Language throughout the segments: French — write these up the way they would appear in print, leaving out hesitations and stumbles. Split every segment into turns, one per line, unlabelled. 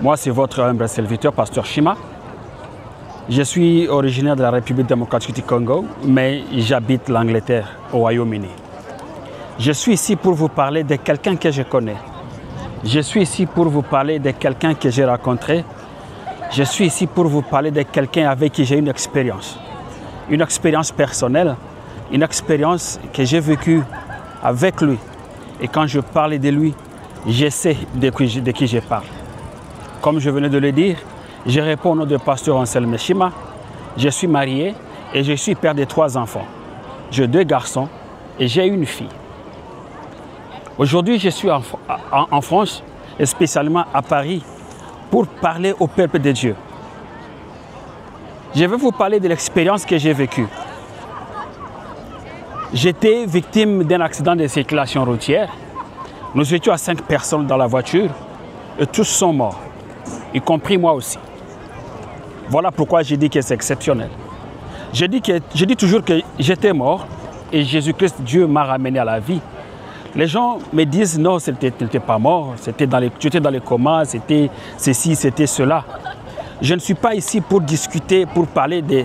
Moi, c'est votre humble serviteur, Pasteur Shima. Je suis originaire de la République démocratique du Congo, mais j'habite l'Angleterre, au Royaume-Uni. Je suis ici pour vous parler de quelqu'un que je connais. Je suis ici pour vous parler de quelqu'un que j'ai rencontré. Je suis ici pour vous parler de quelqu'un avec qui j'ai une expérience personnelle, une expérience que j'ai vécue avec lui. Et quand je parle de lui, je sais de qui je parle. Comme je venais de le dire, je réponds au nom de Pasteur Anselme Shima. Je suis marié et je suis père de 3 enfants. J'ai 2 garçons et j'ai une fille. Aujourd'hui, je suis en France, et spécialement à Paris, pour parler au peuple de Dieu. Je vais vous parler de l'expérience que j'ai vécue. J'étais victime d'un accident de circulation routière. Nous étions à 5 personnes dans la voiture et tous sont morts, y compris moi aussi. Voilà pourquoi j'ai dit que c'est exceptionnel. Je dis toujours que j'étais mort et Jésus-Christ, Dieu m'a ramené à la vie. Les gens me disent non, tu n'étais pas mort, tu étais dans les comas, c'était ceci, c'était cela. Je ne suis pas ici pour discuter, pour parler de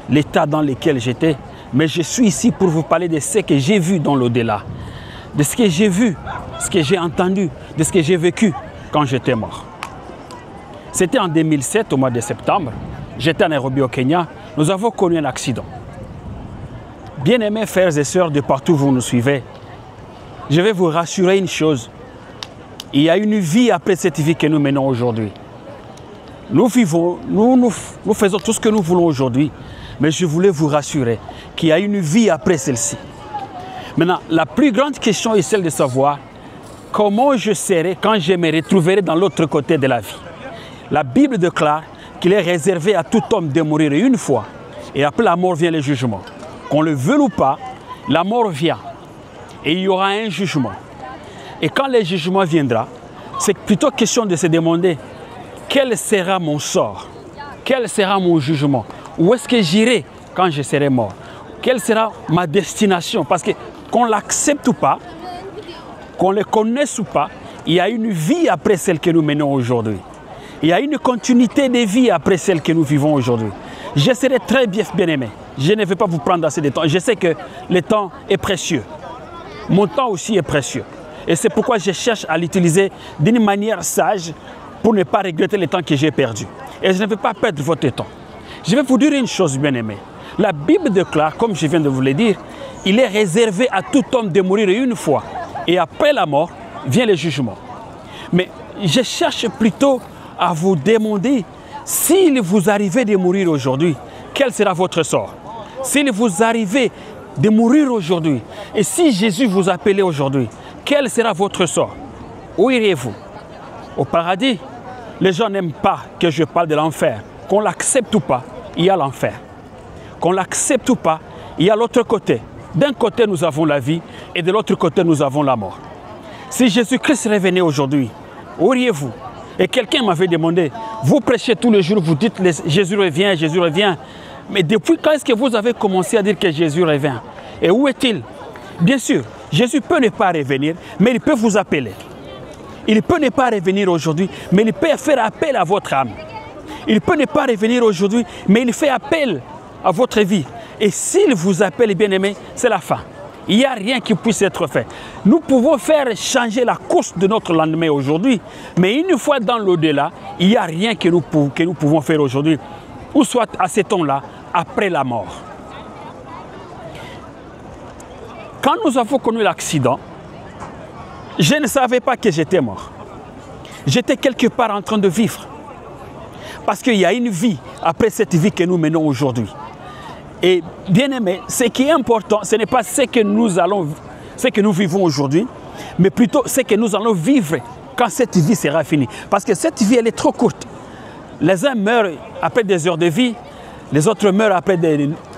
l'état dans lequel j'étais, mais je suis ici pour vous parler de ce que j'ai vu dans l'au-delà, de ce que j'ai vu, ce que j'ai entendu, de ce que j'ai vécu quand j'étais mort. C'était en 2007, au mois de septembre. J'étais à Nairobi au Kenya. Nous avons connu un accident. Bien-aimés frères et sœurs de partout où vous nous suivez, je vais vous rassurer une chose. Il y a une vie après cette vie que nous menons aujourd'hui. Nous vivons, nous faisons tout ce que nous voulons aujourd'hui, mais je voulais vous rassurer qu'il y a une vie après celle-ci. Maintenant, la plus grande question est celle de savoir comment je serai quand je me retrouverai dans l'autre côté de la vie. La Bible déclare qu'il est réservé à tout homme de mourir une fois, et après la mort vient le jugement. Qu'on le veuille ou pas, la mort vient, et il y aura un jugement. Et quand le jugement viendra, c'est plutôt question de se demander quel sera mon sort, quel sera mon jugement, où est-ce que j'irai quand je serai mort, quelle sera ma destination, parce que qu'on l'accepte ou pas, qu'on le connaisse ou pas, il y a une vie après celle que nous menons aujourd'hui. Il y a une continuité de vie après celle que nous vivons aujourd'hui. Je serai très bien-aimé. Je ne vais pas vous prendre assez de temps. Je sais que le temps est précieux. Mon temps aussi est précieux. Et c'est pourquoi je cherche à l'utiliser d'une manière sage pour ne pas regretter le temps que j'ai perdu. Et je ne vais pas perdre votre temps. Je vais vous dire une chose, bien-aimé. La Bible déclare, comme je viens de vous le dire, il est réservé à tout homme de mourir une fois. Et après la mort, vient le jugement. Mais je cherche plutôt à vous demander, s'il vous arrivait de mourir aujourd'hui, quel sera votre sort? S'il vous arrivait de mourir aujourd'hui, et si Jésus vous appelait aujourd'hui, quel sera votre sort? Où iriez-vous? Au paradis? Les gens n'aiment pas que je parle de l'enfer. Qu'on l'accepte ou pas, il y a l'enfer. Qu'on l'accepte ou pas, il y a l'autre côté. D'un côté, nous avons la vie, et de l'autre côté, nous avons la mort. Si Jésus-Christ revenait aujourd'hui, où iriez-vous? Et quelqu'un m'avait demandé, vous prêchez tous les jours, vous dites Jésus revient, Jésus revient. Mais depuis quand est-ce que vous avez commencé à dire que Jésus revient? Et où est-il? Bien sûr, Jésus peut ne pas revenir, mais il peut vous appeler. Il peut ne pas revenir aujourd'hui, mais il peut faire appel à votre âme. Il peut ne pas revenir aujourd'hui, mais il fait appel à votre vie. Et s'il vous appelle, bien-aimé, c'est la fin. Il n'y a rien qui puisse être fait. Nous pouvons faire changer la course de notre lendemain aujourd'hui, mais une fois dans l'au-delà, il n'y a rien que nous pouvons faire aujourd'hui, ou soit à ce temps-là, après la mort. Quand nous avons connu l'accident, je ne savais pas que j'étais mort. J'étais quelque part en train de vivre. Parce qu'il y a une vie après cette vie que nous menons aujourd'hui. Et bien aimé, ce qui est important, ce n'est pas ce que nous vivons aujourd'hui, mais plutôt ce que nous allons vivre quand cette vie sera finie. Parce que cette vie, elle est trop courte. Les uns meurent après des heures de vie, les autres meurent après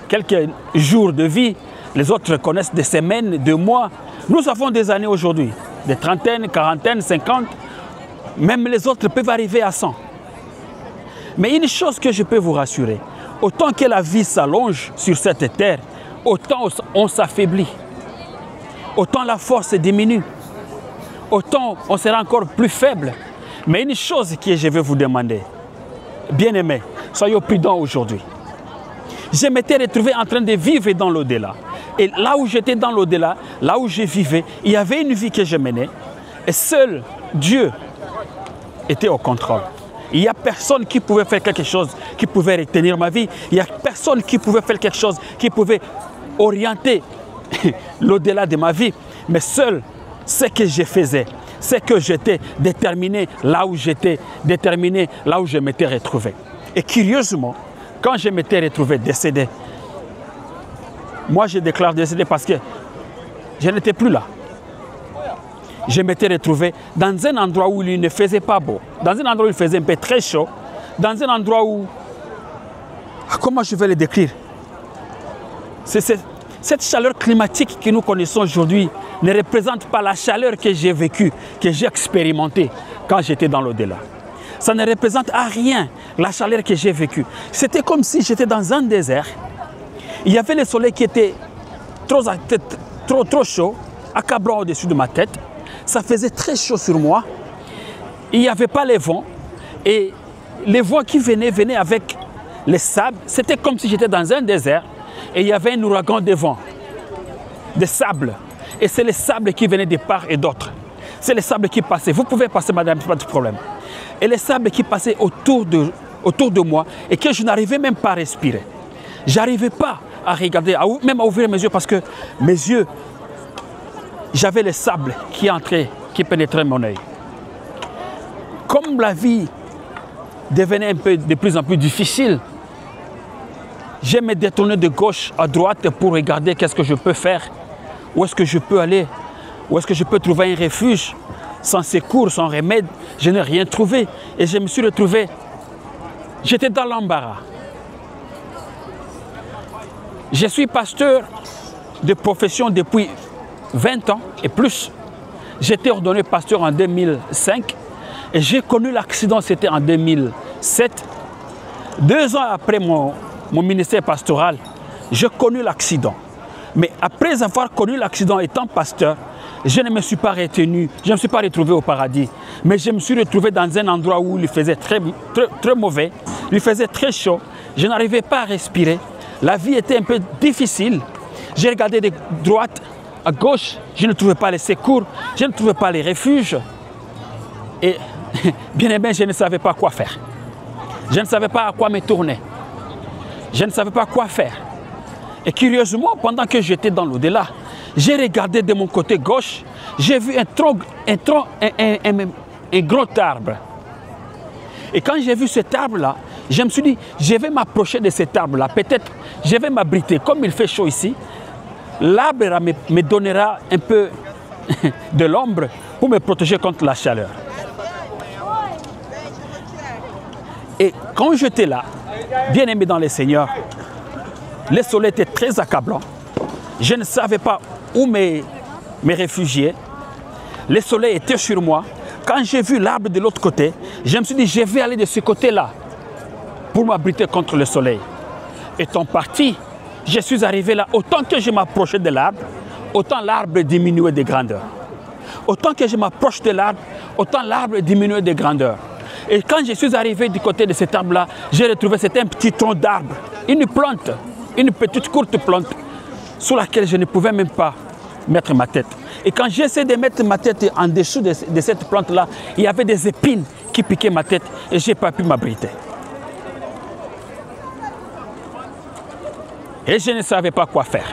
quelques jours de vie, les autres connaissent des semaines, des mois. Nous avons des années aujourd'hui, des trentaines, quarantaines, 50, même les autres peuvent arriver à 100. Mais une chose que je peux vous rassurer, autant que la vie s'allonge sur cette terre, autant on s'affaiblit, autant la force diminue, autant on sera encore plus faible. Mais une chose que je vais vous demander, bien-aimés, soyez prudents aujourd'hui. Je m'étais retrouvé en train de vivre dans l'au-delà. Et là où j'étais dans l'au-delà, là où je vivais, il y avait une vie que je menais. Et seul Dieu était au contrôle. Il n'y a personne qui pouvait faire quelque chose, qui pouvait retenir ma vie. Il n'y a personne qui pouvait faire quelque chose, qui pouvait orienter l'au-delà de ma vie. Mais seul ce que je faisais, c'est que j'étais déterminé là où j'étais, déterminé là où je m'étais retrouvé. Et curieusement, quand je m'étais retrouvé décédé, moi je déclare décédé parce que je n'étais plus là. Je m'étais retrouvé dans un endroit où il ne faisait pas beau, dans un endroit où il faisait un peu très chaud, dans un endroit où... Comment je vais le décrire? Cette chaleur climatique que nous connaissons aujourd'hui ne représente pas la chaleur que j'ai vécue, que j'ai expérimentée quand j'étais dans l'au-delà. Ça ne représente à rien la chaleur que j'ai vécue. C'était comme si j'étais dans un désert. Il y avait le soleil qui était trop chaud, accablant au-dessus de ma tête. Ça faisait très chaud sur moi. Il n'y avait pas les vents. Et les vents qui venaient avec les sables. C'était comme si j'étais dans un désert et il y avait un ouragan de vent, de sable. Et c'est les sables qui venaient de part et d'autre. C'est les sables qui passaient. Vous pouvez passer, madame, pas de problème. Et les sables qui passaient autour de moi et que je n'arrivais même pas à respirer. Je n'arrivais pas à regarder, même à ouvrir mes yeux parce que mes yeux, j'avais le sable qui entrait, qui pénétrait mon œil. Comme la vie devenait un peu de plus en plus difficile, je me détournais de gauche à droite pour regarder qu'est-ce que je peux faire, où est-ce que je peux aller, où est-ce que je peux trouver un refuge. Sans secours, sans remède, je n'ai rien trouvé. Et je me suis retrouvé, j'étais dans l'embarras. Je suis pasteur de profession depuis 20 ans et plus. J'étais ordonné pasteur en 2005 et j'ai connu l'accident, c'était en 2007. 2 ans après mon ministère pastoral, j'ai connu l'accident. Mais après avoir connu l'accident étant pasteur, je ne me suis pas retenu, je ne me suis pas retrouvé au paradis. Mais je me suis retrouvé dans un endroit où il faisait très mauvais, il faisait très chaud, je n'arrivais pas à respirer. La vie était un peu difficile. J'ai regardé de droite à gauche, je ne trouvais pas les secours, je ne trouvais pas les refuges. Et bien aimé, je ne savais pas quoi faire. Je ne savais pas à quoi me tourner. Je ne savais pas quoi faire. Et curieusement, pendant que j'étais dans l'au-delà, j'ai regardé de mon côté gauche, j'ai vu un gros arbre. Et quand j'ai vu cet arbre-là, je me suis dit, je vais m'approcher de cet arbre-là. Peut-être, je vais m'abriter. Comme il fait chaud ici, l'arbre me donnera un peu de l'ombre pour me protéger contre la chaleur. Et quand j'étais là, bien aimé dans le Seigneur, le soleil était très accablant. Je ne savais pas où me réfugier. Le soleil était sur moi. Quand j'ai vu l'arbre de l'autre côté, je me suis dit, je vais aller de ce côté-là pour m'abriter contre le soleil. Étant parti, je suis arrivé là. Autant que je m'approchais de l'arbre, autant l'arbre diminuait de grandeur. Autant que je m'approche de l'arbre, autant l'arbre diminuait de grandeur. Et quand je suis arrivé du côté de cet arbre-là, j'ai retrouvé, c'était un petit tronc d'arbre, une plante, une petite courte plante sur laquelle je ne pouvais même pas mettre ma tête. Et quand j'essayais de mettre ma tête en dessous de cette plante-là, il y avait des épines qui piquaient ma tête et je n'ai pas pu m'abriter. Et je ne savais pas quoi faire.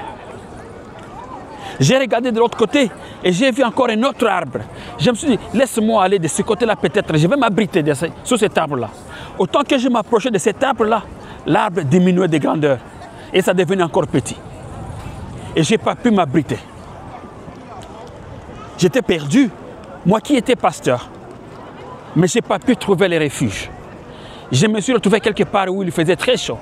J'ai regardé de l'autre côté et j'ai vu encore un autre arbre. Je me suis dit, laisse-moi aller de ce côté-là peut-être, je vais m'abriter sur cet arbre-là. Autant que je m'approchais de cet arbre-là, l'arbre diminuait de grandeur et ça devenait encore petit. Et je n'ai pas pu m'abriter. J'étais perdu, moi qui étais pasteur, mais je n'ai pas pu trouver les refuges. Je me suis retrouvé quelque part où il faisait très chaud.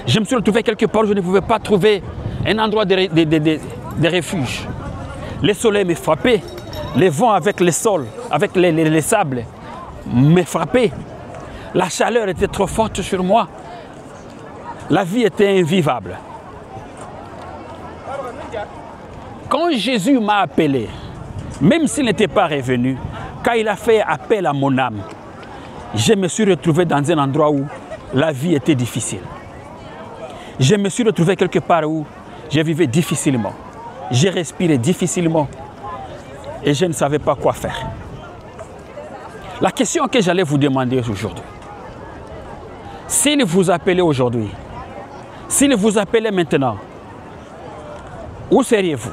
Je me suis retrouvé quelque part où je ne pouvais pas trouver un endroit de refuge. Le soleil me frappait, les vents avec le sol, avec les sables, me frappaient. La chaleur était trop forte sur moi. La vie était invivable. Quand Jésus m'a appelé, même s'il n'était pas revenu, quand il a fait appel à mon âme, je me suis retrouvé dans un endroit où la vie était difficile. Je me suis retrouvé quelque part où je vivais difficilement. Je respirais difficilement et je ne savais pas quoi faire. La question que j'allais vous demander aujourd'hui, s'il vous appelait aujourd'hui, s'il vous appelait maintenant, où seriez-vous?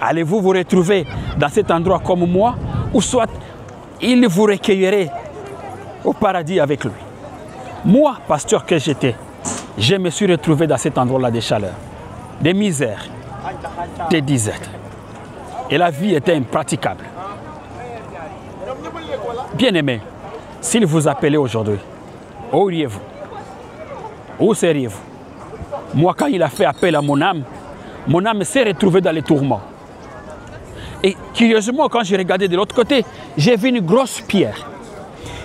Allez-vous vous retrouver dans cet endroit comme moi, ou soit il vous recueillerait au paradis avec lui? Moi, pasteur que j'étais, je me suis retrouvé dans cet endroit-là de chaleur, de misère, de disette. Et la vie était impraticable. Bien-aimé, s'il vous appelait aujourd'hui, où iriez-vous? Où seriez-vous? Moi, quand il a fait appel à mon âme s'est retrouvée dans les tourments. Et curieusement, quand j'ai regardé de l'autre côté, j'ai vu une grosse pierre.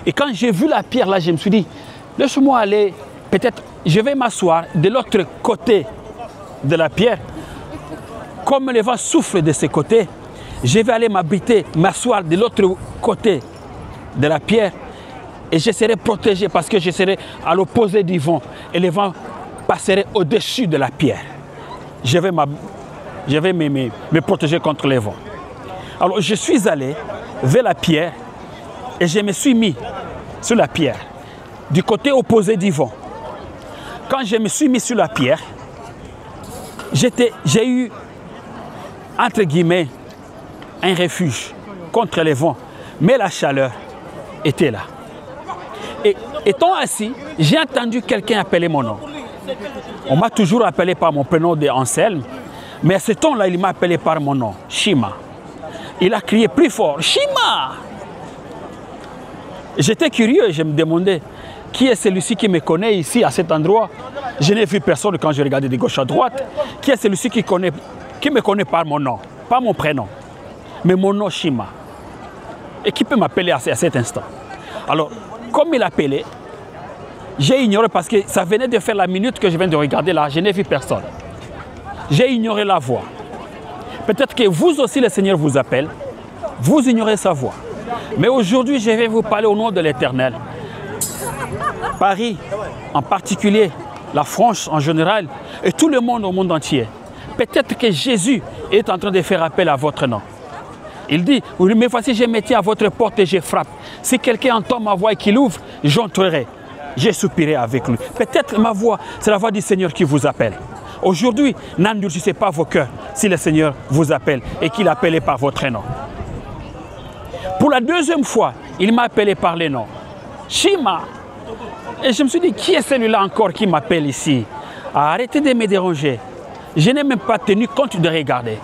Et quand j'ai vu la pierre là, je me suis dit, laisse-moi aller, peut-être je vais m'asseoir de l'autre côté de la pierre. Comme le vent souffle de ce côté, je vais aller m'abriter, m'asseoir de l'autre côté de la pierre. Et je serai protégé parce que je serai à l'opposé du vent. Et le vent passerait au-dessus de la pierre. Je vais me protéger contre les vents. Alors je suis allé vers la pierre et je me suis mis sur la pierre, du côté opposé du vent. Quand je me suis mis sur la pierre, j'ai eu, entre guillemets, un refuge contre les vents. Mais la chaleur était là. Et étant assis, j'ai entendu quelqu'un appeler mon nom. On m'a toujours appelé par mon prénom d'Anselme, mais à ce temps-là, il m'a appelé par mon nom, Shima. Il a crié plus fort, Shima! J'étais curieux et je me demandais, qui est celui-ci qui me connaît ici, à cet endroit? Je n'ai vu personne quand je regardais de gauche à droite. Qui est celui-ci qui me connaît par mon nom, pas mon prénom, mais mon nom Shima? Et qui peut m'appeler à cet instant? Alors, comme il appelait, j'ai ignoré parce que ça venait de faire la minute que je viens de regarder là, je n'ai vu personne. J'ai ignoré la voix. Peut-être que vous aussi, le Seigneur vous appelle, vous ignorez sa voix. Mais aujourd'hui, je vais vous parler au nom de l'Éternel. Paris, en particulier, la France en général, et tout le monde au monde entier. Peut-être que Jésus est en train de faire appel à votre nom. Il dit, mais voici, je me tiens à votre porte et je frappe. Si quelqu'un entend ma voix et qu'il ouvre, j'entrerai. Je soupirerai avec lui. Peut-être ma voix, c'est la voix du Seigneur qui vous appelle. Aujourd'hui, n'endurcissez pas vos cœurs si le Seigneur vous appelle et qu'il appelle par votre nom. Pour la deuxième fois, il m'a appelé par le nom. Shima. Et je me suis dit, qui est celui-là encore qui m'appelle ici? Arrêtez de me déranger. Je n'ai même pas tenu compte de regarder.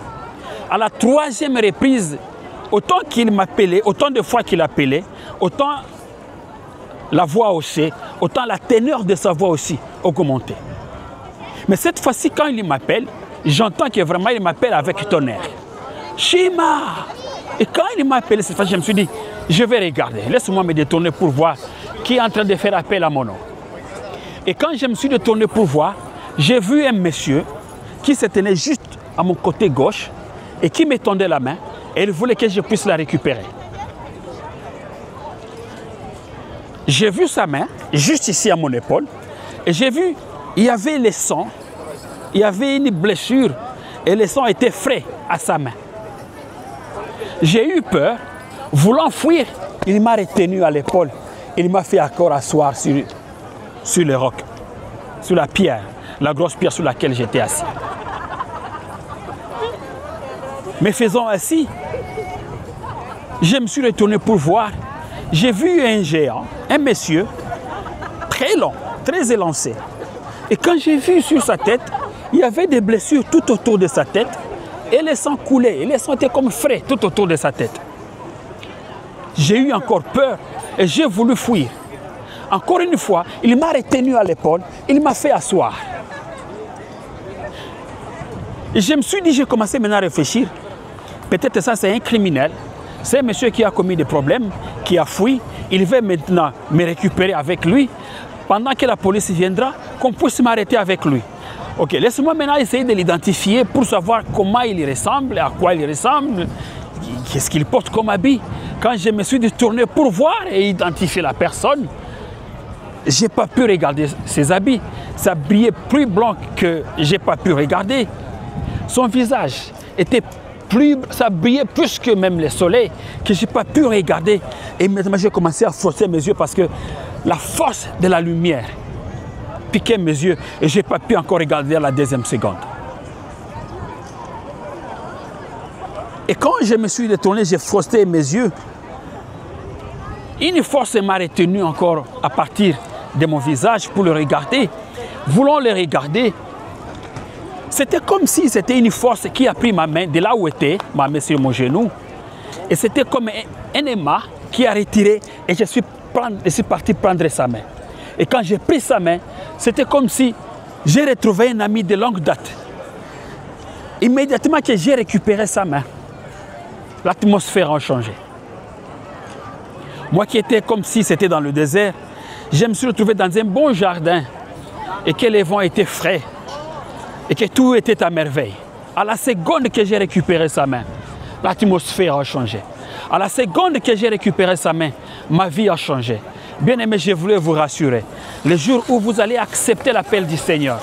À la troisième reprise, autant qu'il m'appelait, autant de fois qu'il appelait, autant la voix haussée, autant la teneur de sa voix aussi augmentait. Mais cette fois-ci, quand il m'appelle, j'entends que vraiment il m'appelle avec tonnerre. Shima! Et quand il m'a appelé cette fois, je me suis dit, je vais regarder, laisse-moi me détourner pour voir qui est en train de faire appel à mon nom. Et quand je me suis détourné pour voir, j'ai vu un monsieur qui se tenait juste à mon côté gauche et qui me tendait la main et il voulait que je puisse la récupérer. J'ai vu sa main juste ici à mon épaule et j'ai vu, il y avait le sang, il y avait une blessure et le sang était frais à sa main. J'ai eu peur, voulant fuir, il m'a retenu à l'épaule. Il m'a fait encore asseoir sur le roc, sur la pierre, la grosse pierre sur laquelle j'étais assis. Mais faisant ainsi, je me suis retourné pour voir. J'ai vu un géant, un monsieur, très long, très élancé. Et quand j'ai vu sur sa tête, il y avait des blessures tout autour de sa tête. Et le sang coulait, et le sang était comme frais tout autour de sa tête. J'ai eu encore peur et j'ai voulu fuir. Encore une fois, il m'a retenu à l'épaule, il m'a fait asseoir. Et je me suis dit, j'ai commencé maintenant à réfléchir. Peut-être ça c'est un criminel, c'est un monsieur qui a commis des problèmes, qui a fui. Il veut maintenant me récupérer avec lui. Pendant que la police viendra, qu'on puisse m'arrêter avec lui. Ok, laisse-moi maintenant essayer de l'identifier pour savoir comment il ressemble, à quoi il ressemble, qu'est-ce qu'il porte comme habit? Quand je me suis détourné pour voir et identifier la personne, je n'ai pas pu regarder ses habits. Ça brillait plus blanc que je n'ai pas pu regarder. Son visage était ça brillait plus que même le soleil, que je n'ai pas pu regarder. Et maintenant, j'ai commencé à frotter mes yeux parce que la force de la lumière piquait mes yeux et je n'ai pas pu encore regarder à la deuxième seconde. Et quand je me suis détourné, j'ai frotté mes yeux. Une force m'a retenu encore à partir de mon visage pour le regarder. Voulant le regarder, c'était comme si c'était une force qui a pris ma main de là où était, ma main sur mon genou. Et c'était comme un aimant qui a retiré et je suis parti prendre sa main. Et quand j'ai pris sa main, c'était comme si j'ai retrouvé un ami de longue date. Immédiatement que j'ai récupéré sa main, l'atmosphère a changé. Moi qui étais comme si c'était dans le désert, je me suis retrouvé dans un bon jardin et que les vents étaient frais et que tout était à merveille. À la seconde que j'ai récupéré sa main, l'atmosphère a changé. À la seconde que j'ai récupéré sa main, ma vie a changé. Bien aimé, je voulais vous rassurer. Le jour où vous allez accepter l'appel du Seigneur,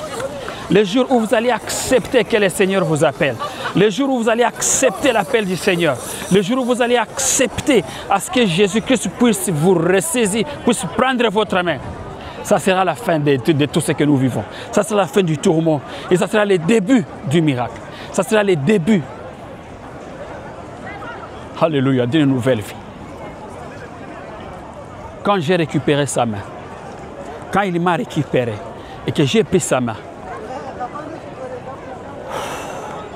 le jour où vous allez accepter que le Seigneur vous appelle, le jour où vous allez accepter l'appel du Seigneur, le jour où vous allez accepter à ce que Jésus-Christ puisse vous ressaisir, puisse prendre votre main, ça sera la fin de tout ce que nous vivons. Ça sera la fin du tourment et ça sera le début du miracle. Ça sera le début, alléluia, d'une nouvelle vie. Quand j'ai récupéré sa main, quand il m'a récupéré et que j'ai pris sa main,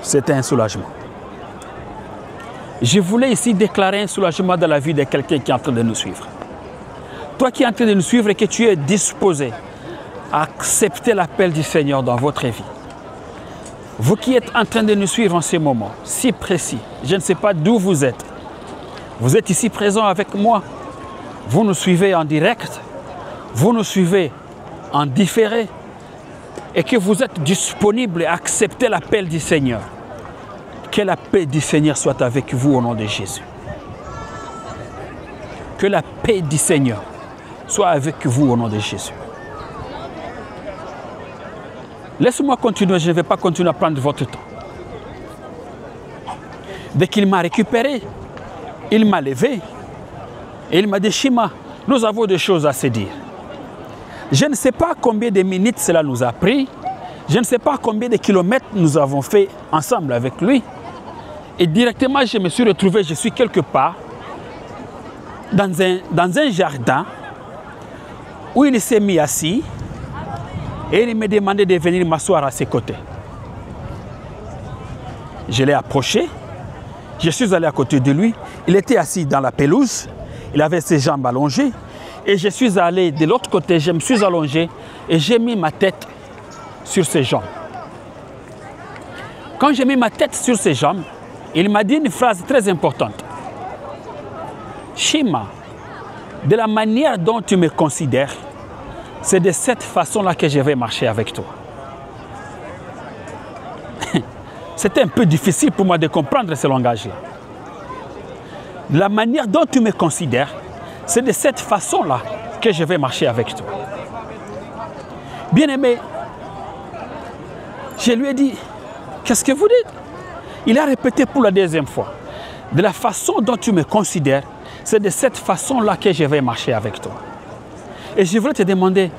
c'était un soulagement. Je voulais ici déclarer un soulagement dans la vie de quelqu'un qui est en train de nous suivre. Toi qui es en train de nous suivre et que tu es disposé à accepter l'appel du Seigneur dans votre vie. Vous qui êtes en train de nous suivre en ce moment, si précis, je ne sais pas d'où vous êtes. Vous êtes ici présent avec moi. Vous nous suivez en direct. Vous nous suivez en différé. Et que vous êtes disponible à accepter l'appel du Seigneur. Que la paix du Seigneur soit avec vous au nom de Jésus. Que la paix du Seigneur soit avec vous au nom de Jésus. Laissez-moi continuer, je ne vais pas continuer à prendre votre temps. Dès qu'il m'a récupéré, il m'a levé et il m'a dit, Shima, nous avons des choses à se dire. Je ne sais pas combien de minutes cela nous a pris. Je ne sais pas combien de kilomètres nous avons fait ensemble avec lui. Et directement, je me suis retrouvé, je suis quelque part, dans un jardin, où il s'est mis assis et il m'a demandé de venir m'asseoir à ses côtés. Je l'ai approché, je suis allé à côté de lui, il était assis dans la pelouse, il avait ses jambes allongées et je suis allé de l'autre côté, je me suis allongé et j'ai mis ma tête sur ses jambes. Quand j'ai mis ma tête sur ses jambes, il m'a dit une phrase très importante. Shima, de la manière dont tu me considères, c'est de cette façon-là que je vais marcher avec toi. C'était un peu difficile pour moi de comprendre ce langage-là. De la manière dont tu me considères, c'est de cette façon-là que je vais marcher avec toi. Bien-aimé, je lui ai dit, qu'est-ce que vous dites? Il a répété pour la deuxième fois. De la façon dont tu me considères, c'est de cette façon-là que je vais marcher avec toi. Et je voulais te demander,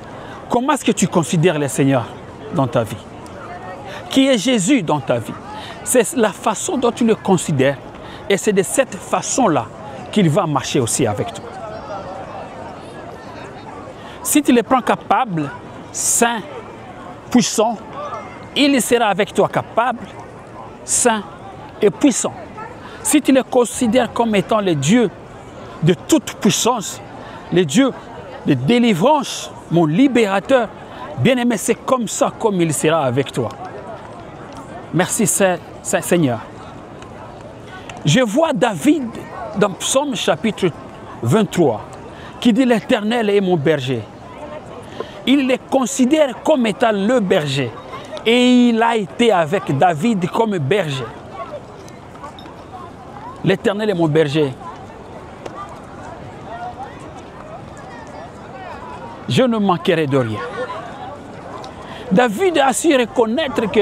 comment est-ce que tu considères le Seigneur dans ta vie? Qui est Jésus dans ta vie? C'est la façon dont tu le considères et c'est de cette façon-là qu'il va marcher aussi avec toi. Si tu le prends capable, saint, puissant, il sera avec toi capable, saint et puissant. Si tu le considères comme étant le Dieu de toute puissance, le Dieu de délivrance, mon libérateur, bien-aimé, c'est comme ça comme il sera avec toi. Merci Seigneur. Je vois David dans Psaume chapitre 23 qui dit l'Éternel est mon berger. Il le considère comme étant le berger et il a été avec David comme berger. L'Éternel est mon berger. Je ne manquerai de rien. David a su reconnaître que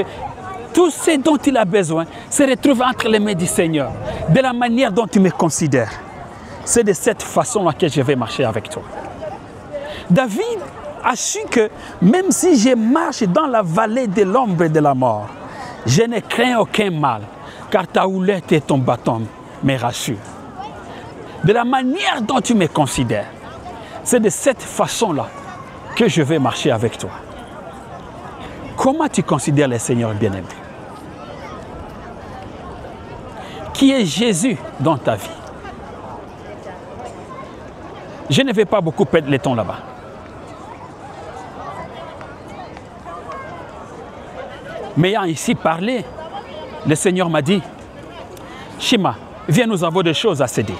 tout ce dont il a besoin se retrouve entre les mains du Seigneur. De la manière dont tu me considères, c'est de cette façon-là que je vais marcher avec toi. David a su que même si je marche dans la vallée de l'ombre de la mort, je ne crains aucun mal, car ta houlette et ton bâton me rassurent. De la manière dont tu me considères, c'est de cette façon-là que je vais marcher avec toi. Comment tu considères le Seigneur bien-aimé? Qui est Jésus dans ta vie? Je ne vais pas beaucoup perdre le temps là-bas. M'ayant ici parlé, le Seigneur m'a dit, Shima, viens, nous avons des choses à se dire.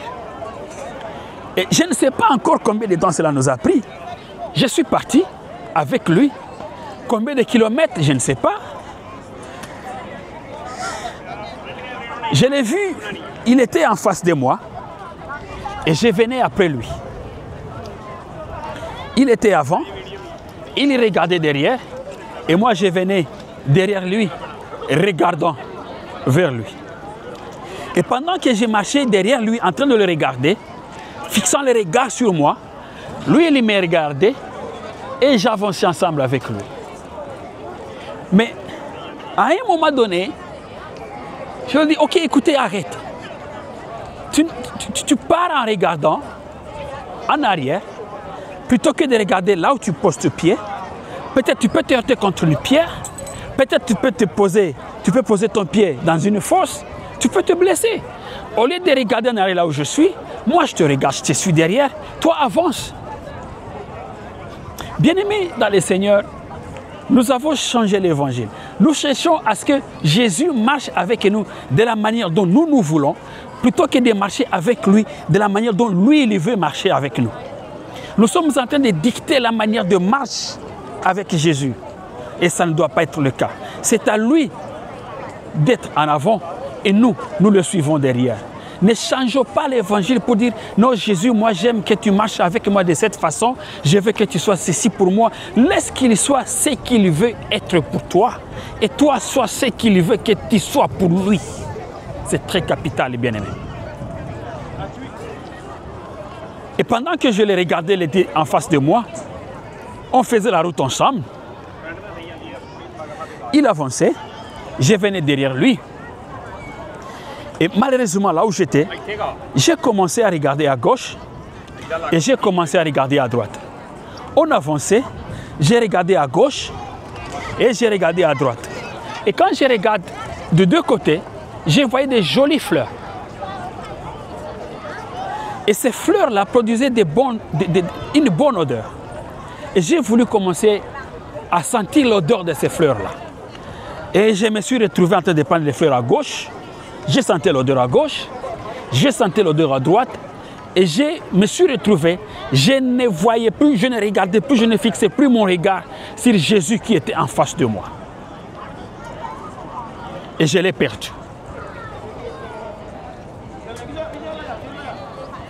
Et je ne sais pas encore combien de temps cela nous a pris. Je suis parti avec lui. Combien de kilomètres, je ne sais pas. Je l'ai vu, il était en face de moi et je venais après lui. Il était avant, il regardait derrière et moi je venais derrière lui, regardant vers lui. Et pendant que je marchais derrière lui, en train de le regarder, fixant le regard sur moi, lui il me regardait et j'avançais ensemble avec lui. Mais à un moment donné, je lui dis, ok, écoutez, arrête. Tu pars en regardant en arrière, plutôt que de regarder là où tu poses tes pieds. Peut-être tu peux te heurter contre une pierre, peut-être tu peux poser ton pied dans une fosse, tu peux te blesser. Au lieu de regarder en arrière là où je suis, moi je te regarde, je te suis derrière, toi avance. Bien-aimés dans le Seigneur, nous avons changé l'évangile. Nous cherchons à ce que Jésus marche avec nous de la manière dont nous voulons, plutôt que de marcher avec lui de la manière dont lui, il veut marcher avec nous. Nous sommes en train de dicter la manière de marche avec Jésus. Et ça ne doit pas être le cas. C'est à lui d'être en avant et nous le suivons derrière. Ne changeons pas l'évangile pour dire « Non, Jésus, moi j'aime que tu marches avec moi de cette façon. Je veux que tu sois ceci pour moi. » Laisse qu'il soit ce qu'il veut être pour toi. Et toi, sois ce qu'il veut que tu sois pour lui. C'est très capital, bien-aimé. Et pendant que je le regardais en face de moi, on faisait la route ensemble. Il avançait, je venais derrière lui. Et malheureusement, là où j'étais, j'ai commencé à regarder à gauche et j'ai commencé à regarder à droite. On avançait, j'ai regardé à gauche et j'ai regardé à droite. Et quand je regarde de deux côtés, je voyais des jolies fleurs. Et ces fleurs-là produisaient une bonne odeur. Et j'ai voulu commencer à sentir l'odeur de ces fleurs-là. Et je me suis retrouvé en train de prendre les fleurs à gauche. J'ai senti l'odeur à gauche, j'ai senti l'odeur à droite. Et je me suis retrouvé, je ne voyais plus, je ne regardais plus, je ne fixais plus mon regard sur Jésus qui était en face de moi. Et je l'ai perdu.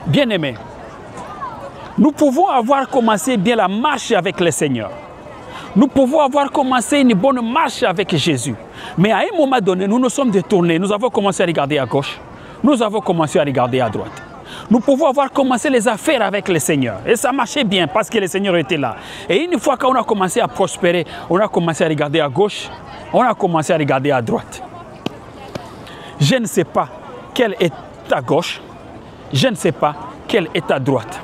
Bien-aimés, nous pouvons avoir commencé bien la marche avec le Seigneur. Nous pouvons avoir commencé une bonne marche avec Jésus. Mais à un moment donné, nous nous sommes détournés. Nous avons commencé à regarder à gauche. Nous avons commencé à regarder à droite. Nous pouvons avoir commencé les affaires avec le Seigneur. Et ça marchait bien parce que le Seigneur était là. Et une fois qu'on a commencé à prospérer, on a commencé à regarder à gauche. On a commencé à regarder à droite. Je ne sais pas quelle est à gauche. Je ne sais pas quelle est à droite.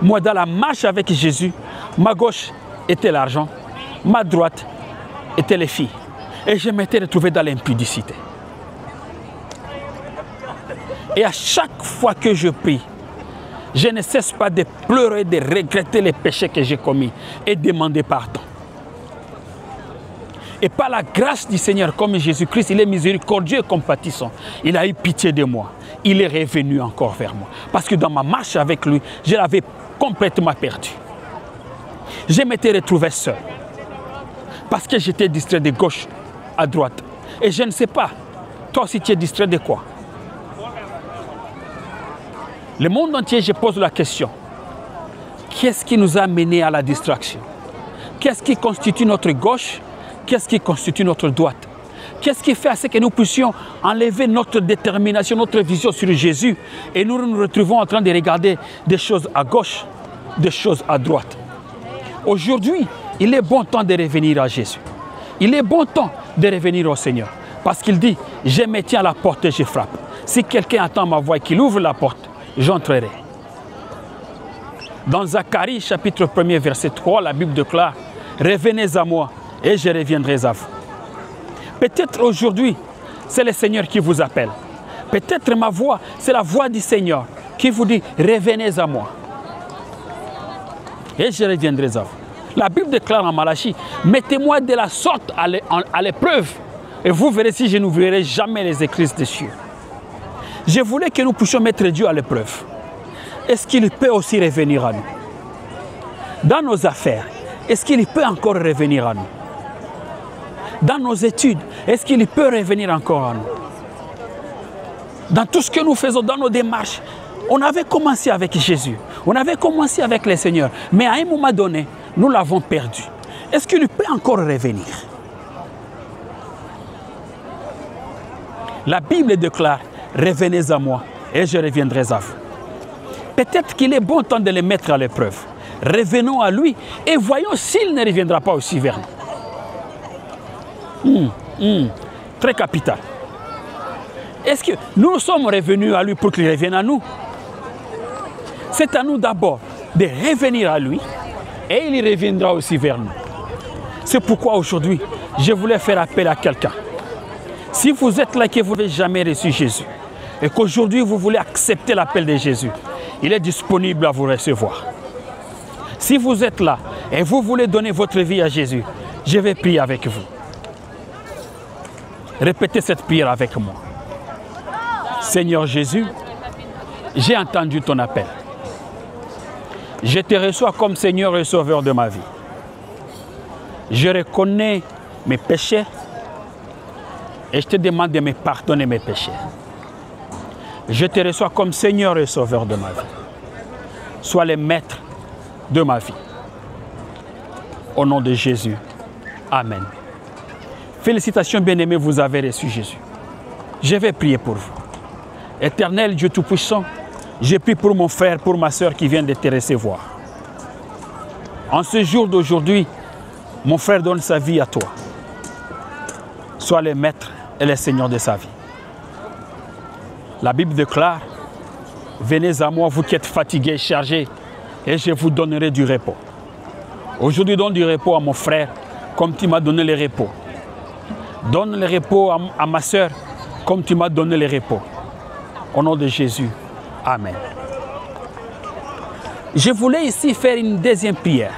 Moi, dans la marche avec Jésus, ma gauche était l'argent, ma droite était les filles. Et je m'étais retrouvé dans l'impudicité. Et à chaque fois que je prie, je ne cesse pas de pleurer, de regretter les péchés que j'ai commis et demander pardon. Et par la grâce du Seigneur, comme Jésus-Christ, il est miséricordieux et compatissant. Il a eu pitié de moi. Il est revenu encore vers moi. Parce que dans ma marche avec lui, je l'avais complètement perdu. Je m'étais retrouvé seul. Parce que j'étais distrait de gauche à droite. Et je ne sais pas, toi aussi tu es distrait de quoi? Le monde entier, je pose la question. Qu'est-ce qui nous a menés à la distraction? Qu'est-ce qui constitue notre gauche? Qu'est-ce qui constitue notre droite? Qu'est-ce qui fait à ce que nous puissions enlever notre détermination, notre vision sur Jésus et nous nous retrouvons en train de regarder des choses à gauche, des choses à droite? Aujourd'hui, il est bon temps de revenir à Jésus. Il est bon temps de revenir au Seigneur. Parce qu'il dit, je me tiens à la porte et je frappe. Si quelqu'un attend ma voix et qu'il ouvre la porte, j'entrerai. Dans Zacharie, chapitre 1er, verset 3, la Bible déclare, revenez à moi et je reviendrai à vous. Peut-être aujourd'hui, c'est le Seigneur qui vous appelle. Peut-être ma voix, c'est la voix du Seigneur qui vous dit, revenez à moi. Et je reviendrai à vous. La Bible déclare en Malachie, mettez-moi de la sorte à l'épreuve, et vous verrez si je n'ouvrirai jamais les écrits des cieux. Je voulais que nous puissions mettre Dieu à l'épreuve. Est-ce qu'il peut aussi revenir à nous? Dans nos affaires, est-ce qu'il peut encore revenir à nous? Dans nos études, est-ce qu'il peut revenir encore à nous? Dans tout ce que nous faisons, dans nos démarches, on avait commencé avec Jésus, on avait commencé avec le Seigneur, mais à un moment donné, nous l'avons perdu. Est-ce qu'il peut encore revenir? La Bible déclare, revenez à moi et je reviendrai à vous. Peut-être qu'il est bon temps de les mettre à l'épreuve. Revenons à lui et voyons s'il ne reviendra pas aussi vers nous. Très capital. Est-ce que nous sommes revenus à lui pour qu'il revienne à nous? C'est à nous d'abord de revenir à lui et il reviendra aussi vers nous. C'est pourquoi aujourd'hui, je voulais faire appel à quelqu'un. Si vous êtes là et que vous n'avez jamais reçu Jésus et qu'aujourd'hui vous voulez accepter l'appel de Jésus, il est disponible à vous recevoir. Si vous êtes là et vous voulez donner votre vie à Jésus, je vais prier avec vous. Répétez cette prière avec moi. Seigneur Jésus, j'ai entendu ton appel. Je te reçois comme Seigneur et Sauveur de ma vie. Je reconnais mes péchés et je te demande de me pardonner mes péchés. Je te reçois comme Seigneur et Sauveur de ma vie. Sois le maître de ma vie. Au nom de Jésus. Amen. Félicitations bien-aimés, vous avez reçu Jésus. Je vais prier pour vous. Éternel Dieu Tout-Puissant, je prie pour mon frère, pour ma soeur qui vient de te recevoir. En ce jour d'aujourd'hui, mon frère donne sa vie à toi. Sois le maître et le Seigneur de sa vie. La Bible déclare, venez à moi, vous qui êtes fatigués et chargés, et je vous donnerai du repos. Aujourd'hui, donne du repos à mon frère, comme tu m'as donné le repos. Donne le repos à ma soeur, comme tu m'as donné le repos. Au nom de Jésus, Amen. Je voulais ici faire une deuxième prière.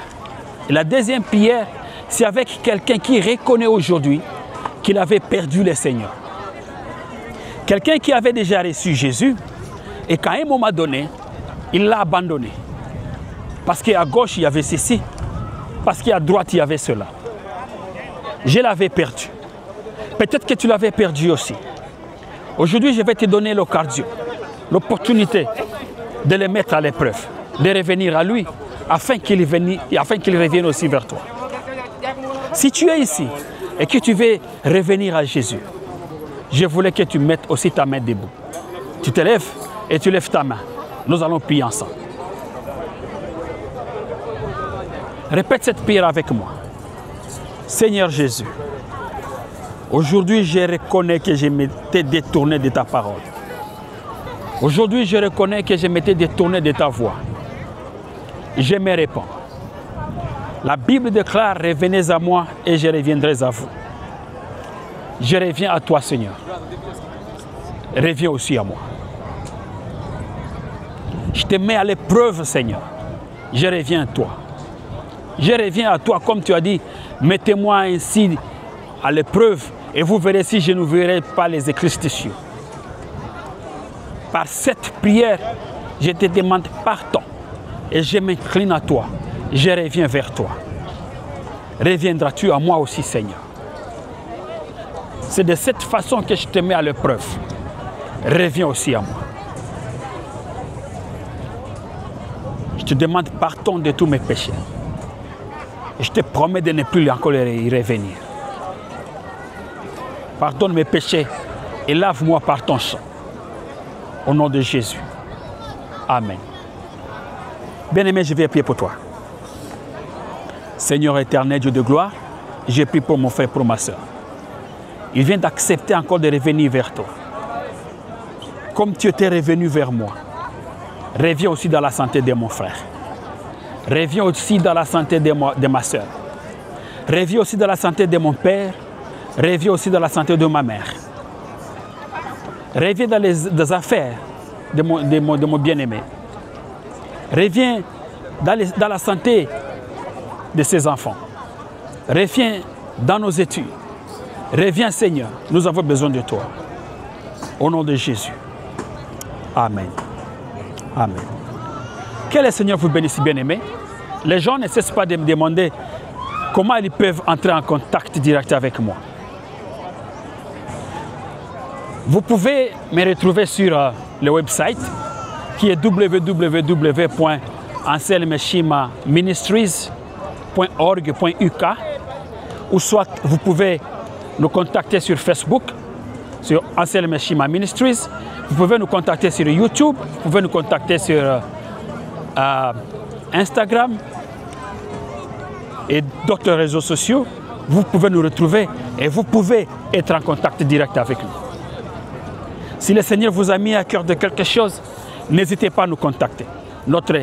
Et la deuxième prière, c'est avec quelqu'un qui reconnaît aujourd'hui qu'il avait perdu le Seigneur. Quelqu'un qui avait déjà reçu Jésus et qu'à un moment donné, il l'a abandonné. Parce qu'à gauche, il y avait ceci. Parce qu'à droite, il y avait cela. Je l'avais perdu. Peut-être que tu l'avais perdu aussi. Aujourd'hui, je vais te donner l'occasion, l'opportunité de le mettre à l'épreuve, de revenir à lui, afin qu'il revienne aussi vers toi. Si tu es ici et que tu veux revenir à Jésus, je voulais que tu mettes aussi ta main debout. Tu te lèves et tu lèves ta main. Nous allons prier ensemble. Répète cette prière avec moi. Seigneur Jésus, aujourd'hui je reconnais que je m'étais détourné de ta parole. Aujourd'hui je reconnais que je m'étais détourné de ta voix. Je me réponds. La Bible déclare, revenez à moi et je reviendrai à vous. Je reviens à toi, Seigneur. Reviens aussi à moi. Je te mets à l'épreuve, Seigneur. Je reviens à toi. Je reviens à toi, comme tu as dit, mettez-moi ainsi à l'épreuve et vous verrez si je n'ouvrirai pas les écrits des cieux. Par cette prière, je te demande pardon et je m'incline à toi. Je reviens vers toi. Reviendras-tu à moi aussi, Seigneur? C'est de cette façon que je te mets à l'épreuve. Reviens aussi à moi. te demande pardon de tous mes péchés. Et je te promets de ne plus encore y revenir. Pardonne mes péchés et lave-moi par ton sang. Au nom de Jésus. Amen. Bien-aimé, je vais prier pour toi. Seigneur éternel, Dieu de gloire, j'ai prié pour mon frère, pour ma soeur. Il vient d'accepter encore de revenir vers toi. Comme tu étais revenu vers moi, reviens aussi dans la santé de mon frère. Reviens aussi dans la santé de ma soeur. Reviens aussi dans la santé de mon père. Reviens aussi dans la santé de ma mère. Reviens dans les affaires de mon bien-aimé. Reviens dans la santé de ses enfants. Reviens dans nos études. Reviens, Seigneur, nous avons besoin de toi. Au nom de Jésus. Amen. Amen. Que le Seigneur vous bénisse, bien-aimés. Les gens ne cessent pas de me demander comment ils peuvent entrer en contact direct avec moi. Vous pouvez me retrouver sur le website qui est www.anselmeshimaministries.org.uk ou soit vous pouvez nous contacter sur Facebook, sur Anselme Shima Ministries. Vous pouvez nous contacter sur YouTube, vous pouvez nous contacter sur Instagram et d'autres réseaux sociaux. Vous pouvez nous retrouver et vous pouvez être en contact direct avec nous. Si le Seigneur vous a mis à cœur de quelque chose, n'hésitez pas à nous contacter. Notre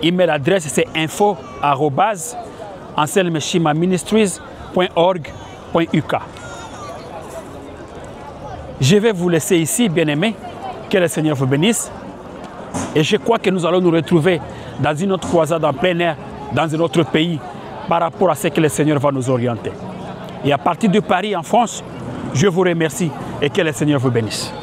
email adresse c'est info@anselmeshimaministries.org.uk. Je vais vous laisser ici, bien-aimés. Que le Seigneur vous bénisse. Et je crois que nous allons nous retrouver dans une autre croisade en plein air, dans un autre pays, par rapport à ce que le Seigneur va nous orienter. Et à partir de Paris, en France, je vous remercie et que le Seigneur vous bénisse.